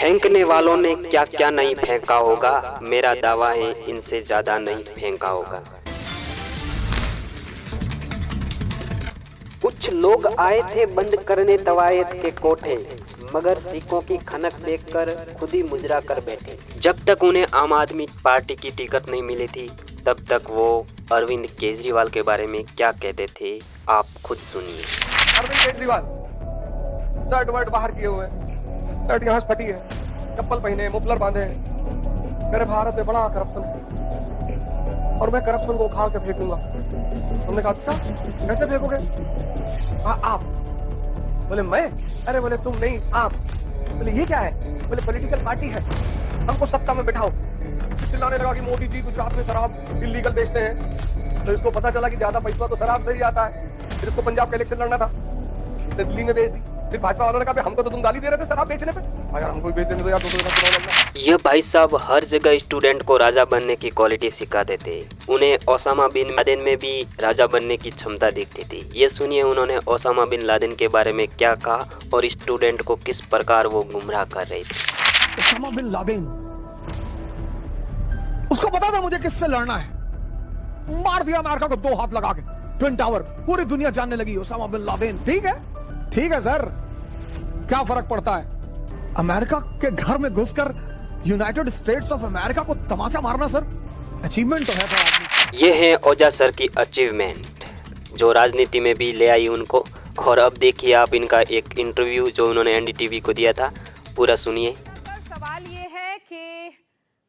फेंकने वालों ने क्या क्या नहीं फेंका होगा, मेरा दावा है इनसे ज्यादा नहीं फेंका होगा। कुछ लोग आए थे बंद करने तवायत के कोठे, मगर सिक्कों की खनक देखकर खुद ही मुजरा कर बैठे। जब तक उन्हें आम आदमी पार्टी की टिकट नहीं मिली थी, तब तक वो अरविंद केजरीवाल के बारे में क्या कहते थे, आप खुद सुनिए। अरविंद केजरीवाल शर्ट वर्ट बाहर किए हुए, शर्ट यहाँ से फटी है, चप्पल पहने, मुफलर बांधे हैं। मेरे भारत में बड़ा करप्शन है और मैं करप्शन को उखाड़ के फेंकूंगा। हमने कहा अच्छा कैसे फेंकोगे? हाँ आप। बोले मैं? अरे बोले तुम नहीं आप। बोले ये क्या है? बोले पॉलिटिकल पार्टी है, हमको सत्ता में बिठाओ। चिल्लाने लगा कि मोदी जी गुजरात में शराब इलीगल बेचते हैं। तो इसको पता चला कि ज्यादा पैसा तो शराब से ही आता है। फिर इसको पंजाब का इलेक्शन लड़ना था, दिल्ली में बेच दी। फिर भाजपा वालों ने कहा हमको तो तुम गाली दे रहे थे शराब बेचने पे, अगर हमको भी बेच देने तो यार चुनाव लड़ना। ये भाई साहब हर जगह स्टूडेंट को राजा बनने की क्वालिटी सिखाते थे। उन्हें ओसामा बिन लादेन में भी राजा बनने की क्षमता दिखती थी। ये सुनिए उन्होंने ओसामा बिन लादेन के बारे में क्या कहा और स्टूडेंट को किस प्रकार वो गुमराह कर रहे थे। ओसामा बिन लादेन, उसको पता था मुझे किससे लड़ना है, मार दिया अमेरिका को 2 हाथ लगा के, ट्विन टावर, पूरी दुनिया जानने लगी ओसामा बिन लादेन। ठीक है सर, क्या फर्क पड़ता है? अमेरिका के घर में घुसकर यूनाइटेड स्टेट्स ऑफ अमेरिका को तमाचा मारना सर, अचीवमेंट तो है सर आदमी। ये है ओझा सर की अचीवमेंट, जो राजनीति में भी ले आई उनको। और अब देखिए आप इनका एक इंटरव्यू जो उन्होंने एनडीटीवी को दिया था, पूरा सुनिए। सर सवाल ये है कि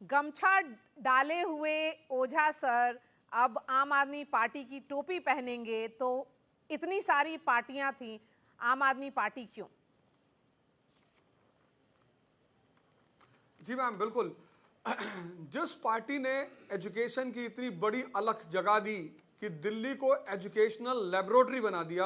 गमछा डाले हुए ओझा सर अब आम आदमी पार्टी की टोपी पहनेंगे, तो इतनी सारी पार्टियां थी, आम आदमी पार्टी क्यों? जी मैम बिल्कुल। जिस पार्टी ने एजुकेशन की इतनी बड़ी अलख जगा दी कि दिल्ली को एजुकेशनल लेबोरेटरी बना दिया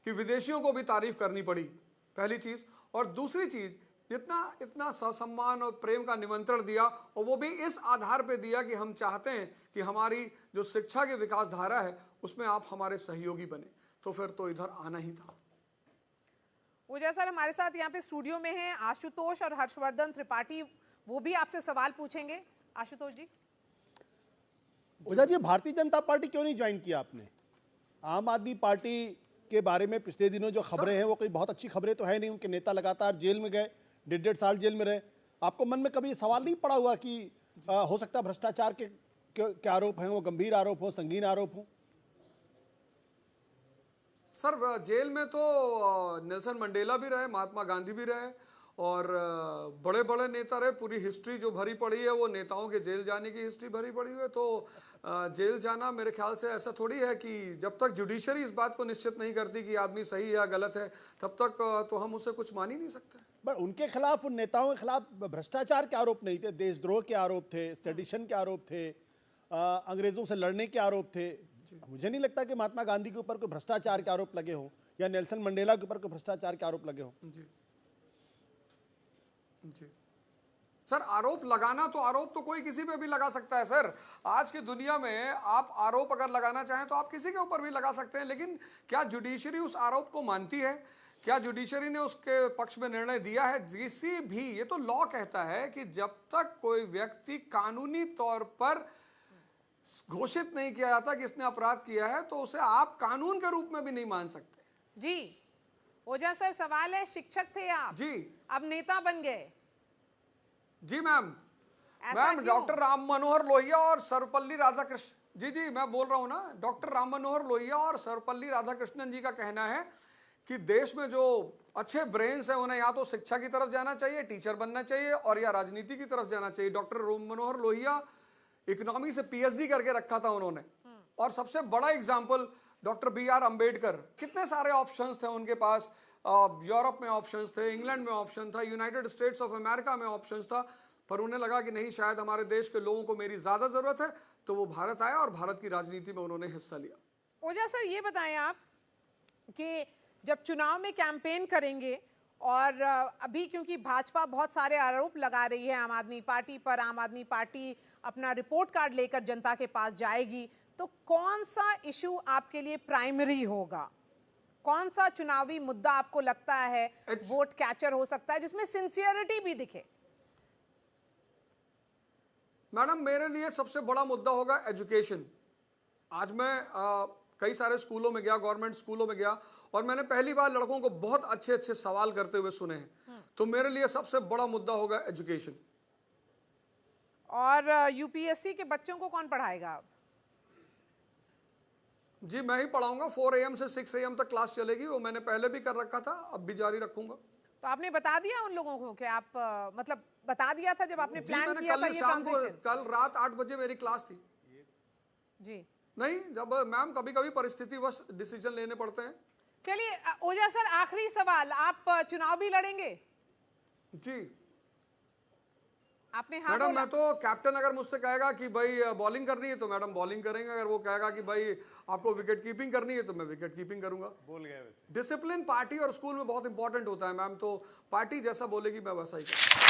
कि विदेशियों को भी तारीफ करनी पड़ी, पहली चीज़। और दूसरी चीज़, इतना सम्मान और प्रेम का निमंत्रण दिया, और वो भी इस आधार पे दिया कि हम चाहते हैं कि हमारी जो शिक्षा की विकास धारा है उसमें आप हमारे सहयोगी बने, तो फिर तो इधर आना ही था। ओझा सर हमारे साथ यहाँ पे स्टूडियो में हैं आशुतोष और हर्षवर्धन त्रिपाठी, वो भी आपसे सवाल पूछेंगे। आशुतोष जी। ओझा जी, भारतीय जनता पार्टी क्यों नहीं ज्वाइन किया आपने? आम आदमी पार्टी के बारे में पिछले दिनों जो खबरें हैं वो कोई बहुत अच्छी खबरें तो है नहीं। उनके नेता लगातार जेल में गए, 1.5 साल जेल में रहे। आपको मन में कभी सवाल नहीं पड़ा हुआ कि हो सकता है भ्रष्टाचार के आरोप हैं, वो गंभीर आरोप हो, संगीन आरोप हो? सर जेल में तो नेल्सन मंडेला भी रहे, महात्मा गांधी भी रहे, और बड़े बड़े नेता रहे। पूरी हिस्ट्री जो भरी पड़ी है वो नेताओं के जेल जाने की हिस्ट्री भरी पड़ी है। तो जेल जाना मेरे ख्याल से ऐसा थोड़ी है कि जब तक जुडिशरी इस बात को निश्चित नहीं करती कि आदमी सही है या गलत है, तब तक तो हम उससे कुछ मान ही नहीं सकते। पर उनके खिलाफ, उन नेताओं के खिलाफ भ्रष्टाचार के आरोप नहीं थे, देशद्रोह के आरोप थे, सेडिशन के आरोप थे, अंग्रेजों से लड़ने के आरोप थे। मुझे नहीं लगता कि महात्मा गांधी के ऊपर कोई भ्रष्टाचार के आरोप लगे हों या नेल्सन मंडेला के ऊपर कोई भ्रष्टाचार के आरोप लगे हों। जी सर, आरोप लगाना तो आरोप तो कोई किसी पे भी लगा सकता है सर। आज की दुनिया में आप आरोप अगर लगाना चाहें तो आप किसी के ऊपर भी लगा सकते हैं, लेकिन क्या जुडिशरी उस आरोप को मानती है? क्या जुडिशरी ने उसके पक्ष में निर्णय दिया है? किसी भी, ये तो लॉ कहता है कि जब तक कोई व्यक्ति कानूनी तौर पर घोषित नहीं किया जाता कि इसने अपराध किया है, तो उसे आप कानून के रूप में भी नहीं मान सकते। जी ओझा सर सवाल है, शिक्षक थे आप जी, अब नेता बन गए। जी ma'am. Ma'am doctor Ram Manohar Lohia और सर्वपल्ली राधाकृष्ण, जी मैं बोल रहा हूँ ना, डॉक्टर राम मनोहर लोहिया और सर्वपल्ली राधाकृष्णन जी का कहना है कि देश में जो अच्छे ब्रेन्स हैं उन्हें या तो शिक्षा की तरफ जाना चाहिए, टीचर बनना चाहिए, और या राजनीति की तरफ जाना चाहिए। डॉक्टर राम मनोहर लोहिया इकोनॉमी से पीएचडी करके रखा था उन्होंने, और सबसे बड़ा एग्जाम्पल डॉक्टर BR अम्बेडकर। कितने सारे ऑप्शंस थे उनके पास, यूरोप में ऑप्शंस थे, इंग्लैंड में ऑप्शन था, यूनाइटेड स्टेट्स ऑफ अमेरिका में ऑप्शंस था, पर उन्हें लगा कि नहीं, शायद हमारे देश के लोगों को मेरी ज्यादा जरूरत है, तो वो भारत आया और भारत की राजनीति में उन्होंने हिस्सा लिया। ओझा सर ये बताएं आप कि जब चुनाव में कैंपेन करेंगे, और अभी क्योंकि भाजपा बहुत सारे आरोप लगा रही है आम आदमी पार्टी पर, आम आदमी पार्टी अपना रिपोर्ट कार्ड लेकर जनता के पास जाएगी, तो कौन सा इशू आपके लिए प्राइमरी होगा? कौन सा चुनावी मुद्दा आपको लगता है वोट कैचर हो सकता है, जिसमें सिंसियरिटी भी दिखे? मैडम मेरे लिए सबसे बड़ा मुद्दा होगा एजुकेशन। आज मैं कई सारे स्कूलों में गया, गवर्नमेंट स्कूलों में गया, और मैंने पहली बार लड़कों को बहुत अच्छे अच्छे सवाल करते हुए सुने हैं। तो मेरे लिए सबसे बड़ा मुद्दा होगा एजुकेशन। और यूपीएससी के बच्चों को कौन पढ़ाएगा अब? जी मैं ही पढ़ाऊंगा। 4 AM से 6 AM तक क्लास चलेगी, वो मैंने पहले भी कर रखा था, अब भी जारी रखूंगा। तो आपने बता दिया उन लोगों को कि आप मतलब बता दिया था जब आपने जी, प्लान मैंने किया कल था ये शाम को, ट्रांजिशन? कल रात 8 बजे मेरी क्लास थी। जी नहीं, जब मैम कभी कभी परिस्थिति बस डिसीजन लेने पड़ते हैं। चलिए ओझा सर, आखिरी सवाल, आप चुनाव भी लड़ेंगे? जी आपने हाँ मैडम, बोला? मैं तो कैप्टन अगर मुझसे कहेगा कि भाई बॉलिंग करनी है तो मैडम बॉलिंग करेंगे, अगर वो कहेगा कि भाई आपको विकेट कीपिंग करनी है तो मैं विकेट कीपिंग करूंगा। बोल गए वैसे। डिसिप्लिन पार्टी और स्कूल में बहुत इंपॉर्टेंट होता है मैम, तो पार्टी जैसा बोलेगी मैं वैसा ही करूंगा।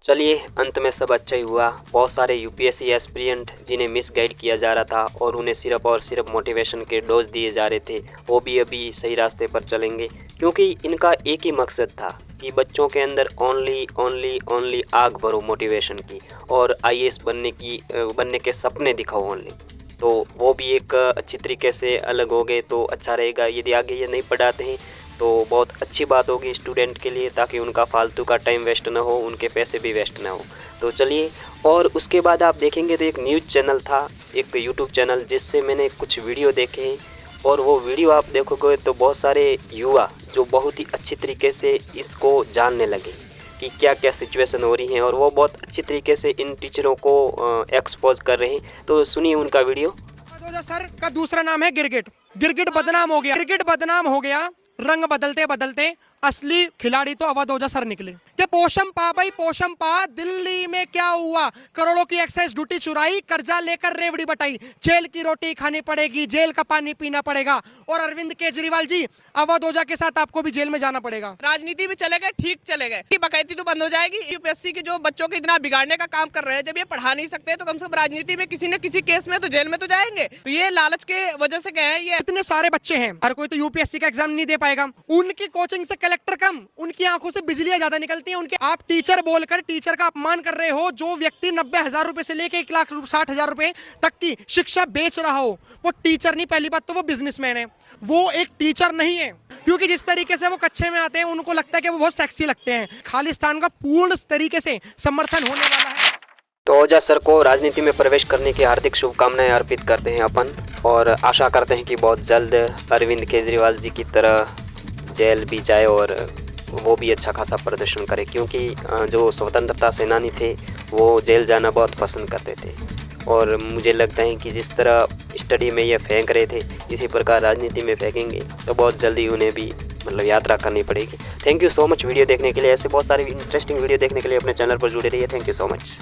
चलिए, अंत में सब अच्छा ही हुआ। बहुत सारे यूपीएससी एस्पिरेंट जिन्हें मिसगाइड किया जा रहा था और उन्हें सिर्फ और सिर्फ मोटिवेशन के डोज दिए जा रहे थे, वो भी अभी सही रास्ते पर चलेंगे, क्योंकि इनका एक ही मकसद था कि बच्चों के अंदर ओनली आग भरो मोटिवेशन की, और आईएएस बनने के सपने दिखाओ ओनली। तो वो भी एक अच्छी तरीके से अलग हो गए तो अच्छा रहेगा। यदि आगे ये नहीं पढ़ाते हैं तो बहुत अच्छी बात होगी स्टूडेंट के लिए, ताकि उनका फालतू का टाइम वेस्ट ना हो, उनके पैसे भी वेस्ट ना हो। तो चलिए, और उसके बाद आप देखेंगे तो एक न्यूज़ चैनल था, एक यूट्यूब चैनल, जिससे मैंने कुछ वीडियो देखे हैं, और वो वीडियो आप देखोगे तो बहुत सारे युवा जो बहुत ही अच्छी तरीके से इसको जानने लगे कि क्या क्या सिचुएशन हो रही हैं, और वो बहुत अच्छी तरीके से इन टीचरों को एक्सपोज कर रहे हैं। तो सुनिए उनका वीडियो। ओझा सर का दूसरा नाम है गिरगिट। गिरगिट बदनाम हो गया, रंग बदलते बदलते असली खिलाड़ी तो अवध ओझा सर निकले। कि पोशम पा दिल्ली में क्या हुआ, करोड़ों की एक्साइज ड्यूटी चुराई, कर्जा लेकर रेवड़ी बटाई, जेल की रोटी खानी पड़ेगी, जेल का पानी पीना पड़ेगा, और अरविंद केजरीवाल जी अवध ओझा के साथ आपको भी जेल में जाना पड़ेगा। राजनीति में चले गए, ठीक चले गए, बकैती तो बंद हो जाएगी। यूपीएससी के जो बच्चों को इतना बिगाड़ने का काम कर रहे हैं, जब ये पढ़ा नहीं सकते तो कम से कम राजनीति में किसी न किसी केस में तो जेल में तो जाएंगे। तो ये लालच के वजह से क्या है, ये इतने सारे बच्चे हैं, हर कोई तो यूपीएससी का एग्जाम नहीं दे पाएगा। उनकी कोचिंग से कलेक्टर कम, उनकी आंखों से बिजलियां ज्यादा निकलती हैं। उनके आप टीचर बोलकर टीचर का अपमान कर रहे हो। जो व्यक्ति 90,000 रुपए से लेकर 1,60,000 रुपए तक की शिक्षा बेच रहा हो, वो टीचर नहीं, पहली बात तो वो बिजनेसमैन है, वो एक टीचर नहीं है। क्योंकि जिस तरीके से वो कच्चे में आते हैं, उनको लगता है कि वो बहुत सेक्सी लगते हैं। खालिस्तान का पूर्ण तरीके से समर्थन होने वाला है। तो ओझा सर को राजनीति में प्रवेश करने की हार्दिक शुभकामनाएं अर्पित करते हैं अपन, और आशा करते हैं कि बहुत जल्द अरविंद केजरीवाल जी की तरह जेल भी जाए और वो भी अच्छा खासा प्रदर्शन करे, क्योंकि जो स्वतंत्रता सेनानी थे वो जेल जाना बहुत पसंद करते थे। और मुझे लगता है कि जिस तरह स्टडी में ये फेंक रहे थे, इसी प्रकार राजनीति में फेंकेंगे तो बहुत जल्दी उन्हें भी मतलब यात्रा करनी पड़ेगी। Thank you so much video देखने के लिए। ऐसे बहुत सारे इंटरेस्टिंग वीडियो देखने के लिए अपने चैनल पर जुड़े रहिए। Thank you so much.